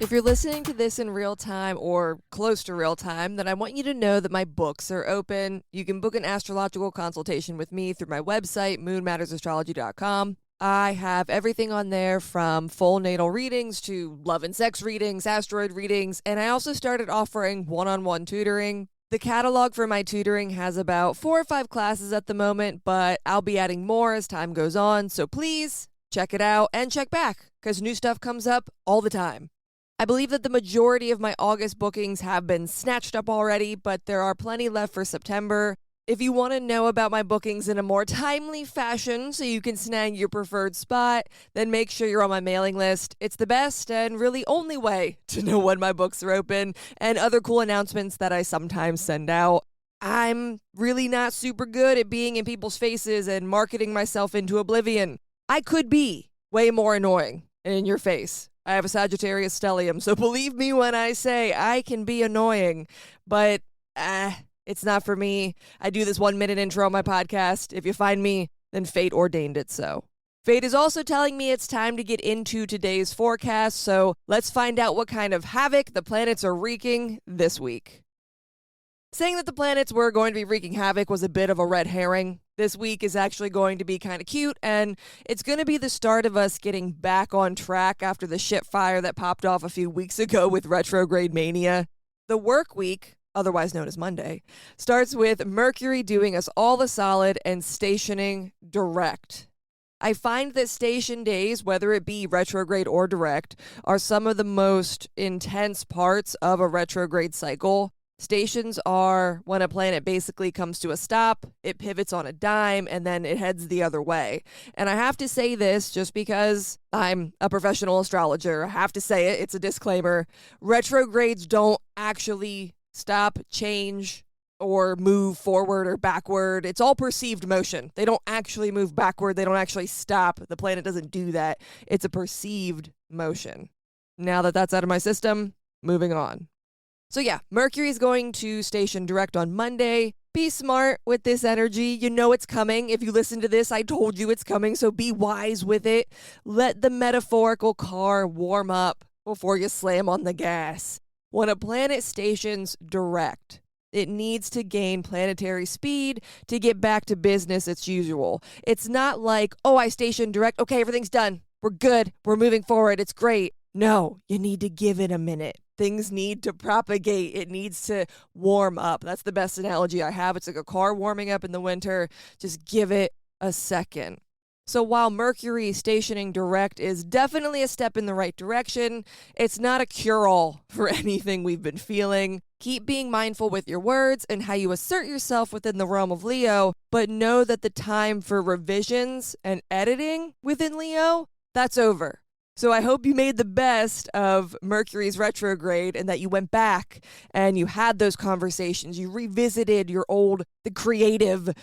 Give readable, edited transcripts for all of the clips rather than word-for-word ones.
If you're listening to this in real time or close to real time, then I want you to know that my books are open. You can book an astrological consultation with me through my website, moonmattersastrology.com. I have everything on there from full natal readings to love and sex readings, asteroid readings, and I also started offering one-on-one tutoring. The catalog for my tutoring has about 4 or 5 classes at the moment, but I'll be adding more as time goes on, so please check it out and check back because new stuff comes up all the time. I believe that the majority of my August bookings have been snatched up already, but there are plenty left for September. If you want to know about my bookings in a more timely fashion so you can snag your preferred spot, then make sure you're on my mailing list. It's the best and really only way to know when my books are open and other cool announcements that I sometimes send out. I'm really not super good at being in people's faces and marketing myself into oblivion. I could be way more annoying and in your face. I have a Sagittarius stellium, so believe me when I say I can be annoying, but it's not for me. I do this 1-minute intro on my podcast. If you find me, then fate ordained it so. Fate is also telling me it's time to get into today's forecast, so let's find out what kind of havoc the planets are wreaking this week. Saying that the planets were going to be wreaking havoc was a bit of a red herring. This week is actually going to be kind of cute, and it's going to be the start of us getting back on track after the shit fire that popped off a few weeks ago with retrograde mania. The work week, otherwise known as Monday, starts with Mercury doing us all the solid and stationing direct. I find that station days, whether it be retrograde or direct, are some of the most intense parts of a retrograde cycle. Stations are when a planet basically comes to a stop, it pivots on a dime, and then it heads the other way. And I have to say this just because I'm a professional astrologer. I have to say it. It's a disclaimer. Retrogrades don't actually stop, change, or move forward or backward. It's all perceived motion. They don't actually move backward. They don't actually stop. The planet doesn't do that. It's a perceived motion. Now that that's out of my system, moving on. So yeah, Mercury's going to station direct on Monday. Be smart with this energy. You know it's coming. If you listen to this, I told you it's coming, so be wise with it. Let the metaphorical car warm up before you slam on the gas. When a planet stations direct, it needs to gain planetary speed to get back to business as usual. It's not like, oh, I stationed direct. Okay, everything's done. We're good. We're moving forward. It's great. No, you need to give it a minute. Things need to propagate. It needs to warm up. That's the best analogy I have. It's like a car warming up in the winter. Just give it a second. So while Mercury stationing direct is definitely a step in the right direction, it's not a cure-all for anything we've been feeling. Keep being mindful with your words and how you assert yourself within the realm of Leo, but know that the time for revisions and editing within Leo, that's over. So I hope you made the best of Mercury's retrograde and that you went back and you had those conversations. You revisited the creative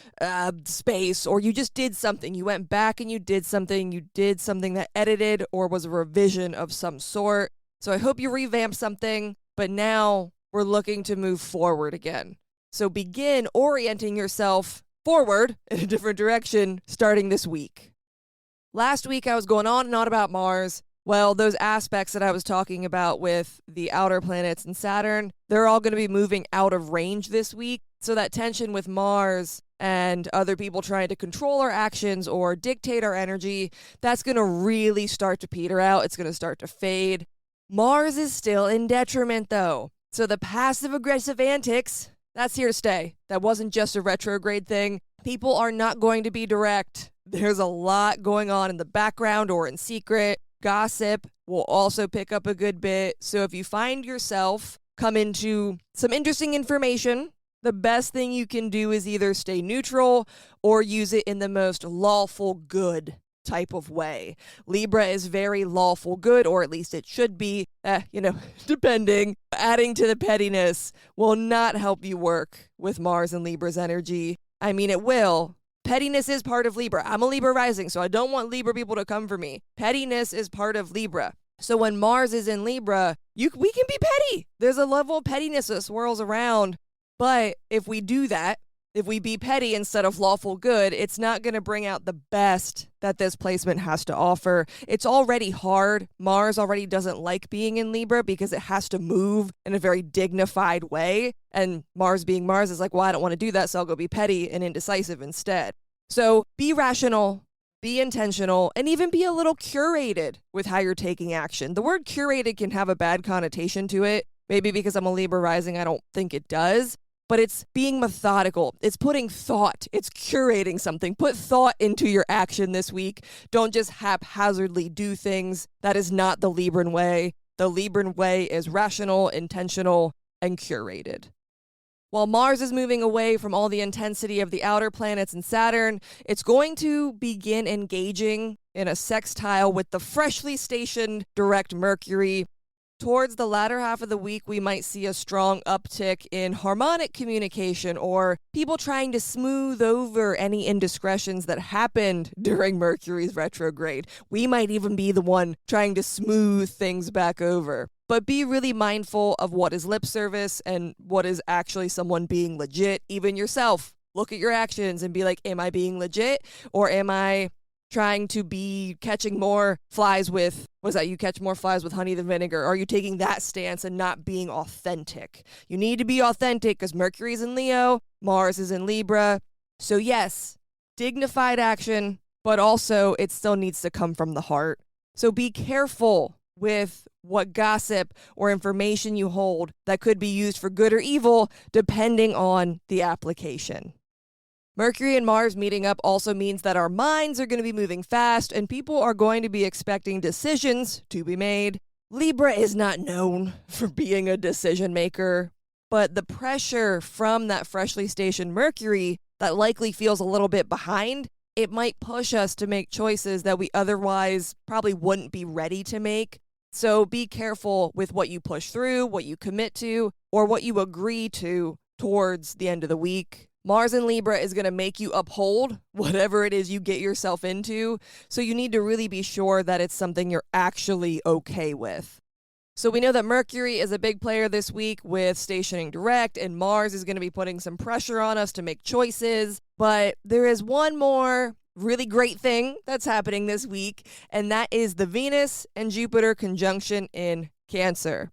space, or you just did something. You went back and you did something. You did something that edited or was a revision of some sort. So I hope you revamped something, but now we're looking to move forward again. So begin orienting yourself forward in a different direction starting this week. Last week I was going on and on about Mars. Well, those aspects that I was talking about with the outer planets and Saturn, they're all going to be moving out of range this week. So that tension with Mars and other people trying to control our actions or dictate our energy, that's going to really start to peter out. It's going to start to fade. Mars is still in detriment, though. So the passive-aggressive antics, that's here to stay. That wasn't just a retrograde thing. People are not going to be direct. There's a lot going on in the background or in secret. Gossip will also pick up a good bit. So if you find yourself come into some interesting information, the best thing you can do is either stay neutral or use it in the most lawful good type of way. Libra is very lawful good, or at least it should be, depending. Adding to the pettiness will not help you work with Mars and Libra's energy. I mean, it will. Pettiness is part of Libra. I'm a Libra rising, so I don't want Libra people to come for me. Pettiness is part of Libra. So when Mars is in Libra, we can be petty. There's a level of pettiness that swirls around. But if we do that, if we be petty instead of lawful good, it's not going to bring out the best that this placement has to offer. It's already hard. Mars already doesn't like being in Libra because it has to move in a very dignified way. And Mars being Mars is like, well, I don't want to do that, so I'll go be petty and indecisive instead. So be rational, be intentional, and even be a little curated with how you're taking action. The word curated can have a bad connotation to it. Maybe because I'm a Libra rising, I don't think it does. But it's being methodical. It's putting thought. It's curating something. Put thought into your action this week. Don't just haphazardly do things. That is not the Libran way. The Libran way is rational, intentional, and curated. While Mars is moving away from all the intensity of the outer planets and Saturn, it's going to begin engaging in a sextile with the freshly stationed direct Mercury. Towards the latter half of the week, we might see a strong uptick in harmonic communication or people trying to smooth over any indiscretions that happened during Mercury's retrograde. We might even be the one trying to smooth things back over. But be really mindful of what is lip service and what is actually someone being legit, even yourself. Look at your actions and be like, am I being legit or am I trying to be catching more flies with, you catch more flies with honey than vinegar? Are you taking that stance and not being authentic? You need to be authentic because Mercury's in Leo, Mars is in Libra. So yes, dignified action, but also it still needs to come from the heart. So be careful with what gossip or information you hold that could be used for good or evil, depending on the application. Mercury and Mars meeting up also means that our minds are going to be moving fast and people are going to be expecting decisions to be made. Libra is not known for being a decision maker, but the pressure from that freshly stationed Mercury that likely feels a little bit behind, it might push us to make choices that we otherwise probably wouldn't be ready to make. So be careful with what you push through, what you commit to, or what you agree to towards the end of the week. Mars in Libra is going to make you uphold whatever it is you get yourself into, so you need to really be sure that it's something you're actually okay with. So we know that Mercury is a big player this week with stationing direct, and Mars is going to be putting some pressure on us to make choices, but there is one more really great thing that's happening this week, and that is the Venus and Jupiter conjunction in Cancer.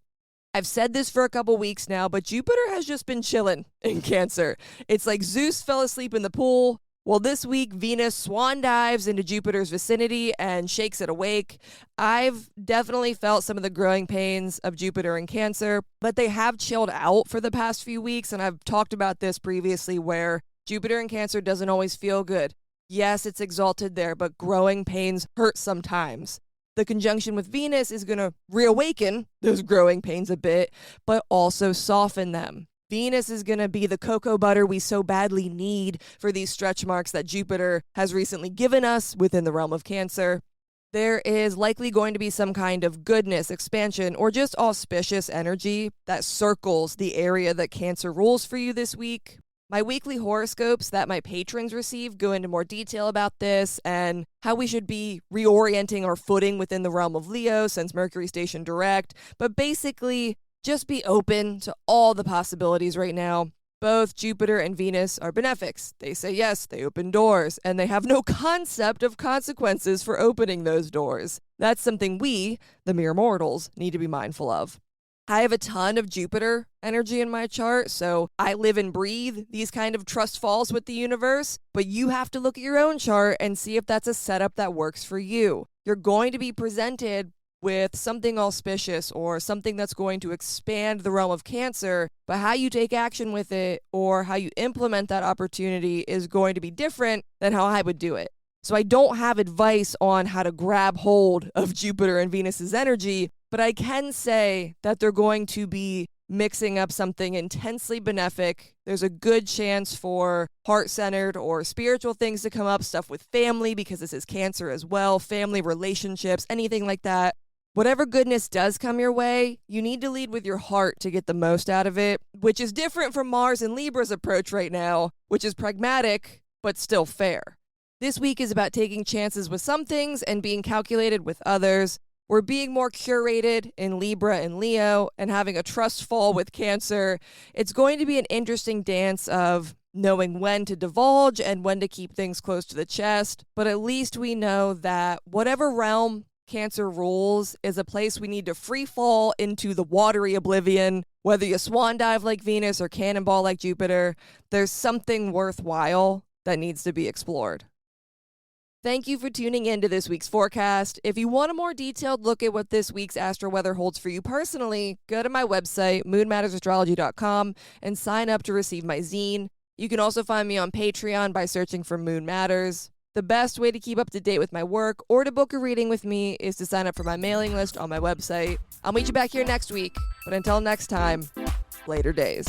I've said this for a couple weeks now, but Jupiter has just been chilling in Cancer. It's like Zeus fell asleep in the pool. Well, this week, Venus swan dives into Jupiter's vicinity and shakes it awake. I've definitely felt some of the growing pains of Jupiter in Cancer, but they have chilled out for the past few weeks, and I've talked about this previously where Jupiter in Cancer doesn't always feel good. Yes, it's exalted there, but growing pains hurt sometimes. The conjunction with Venus is going to reawaken those growing pains a bit, but also soften them. Venus is going to be the cocoa butter we so badly need for these stretch marks that Jupiter has recently given us within the realm of Cancer. There is likely going to be some kind of goodness, expansion, or just auspicious energy that circles the area that Cancer rules for you this week. My weekly horoscopes that my patrons receive go into more detail about this and how we should be reorienting our footing within the realm of Leo since Mercury stationed direct. But basically, just be open to all the possibilities right now. Both Jupiter and Venus are benefics. They say yes, they open doors, and they have no concept of consequences for opening those doors. That's something we, the mere mortals, need to be mindful of. I have a ton of Jupiter energy in my chart, so I live and breathe these kind of trust falls with the universe, but you have to look at your own chart and see if that's a setup that works for you. You're going to be presented with something auspicious or something that's going to expand the realm of Cancer, but how you take action with it or how you implement that opportunity is going to be different than how I would do it. So I don't have advice on how to grab hold of Jupiter and Venus's energy, but I can say that they're going to be mixing up something intensely benefic. There's a good chance for heart-centered or spiritual things to come up, stuff with family, because this is Cancer as well, family relationships, anything like that. Whatever goodness does come your way, you need to lead with your heart to get the most out of it, which is different from Mars and Libra's approach right now, which is pragmatic, but still fair. This week is about taking chances with some things and being calculated with others. We're being more curated in Libra and Leo and having a trust fall with Cancer. It's going to be an interesting dance of knowing when to divulge and when to keep things close to the chest. But at least we know that whatever realm Cancer rules is a place we need to free fall into the watery oblivion. Whether you swan dive like Venus or cannonball like Jupiter, there's something worthwhile that needs to be explored. Thank you for tuning in to this week's forecast. If you want a more detailed look at what this week's astro weather holds for you personally, go to my website, moonmattersastrology.com, and sign up to receive my zine. You can also find me on Patreon by searching for Moon Matters. The best way to keep up to date with my work or to book a reading with me is to sign up for my mailing list on my website. I'll meet you back here next week, but until next time, later days.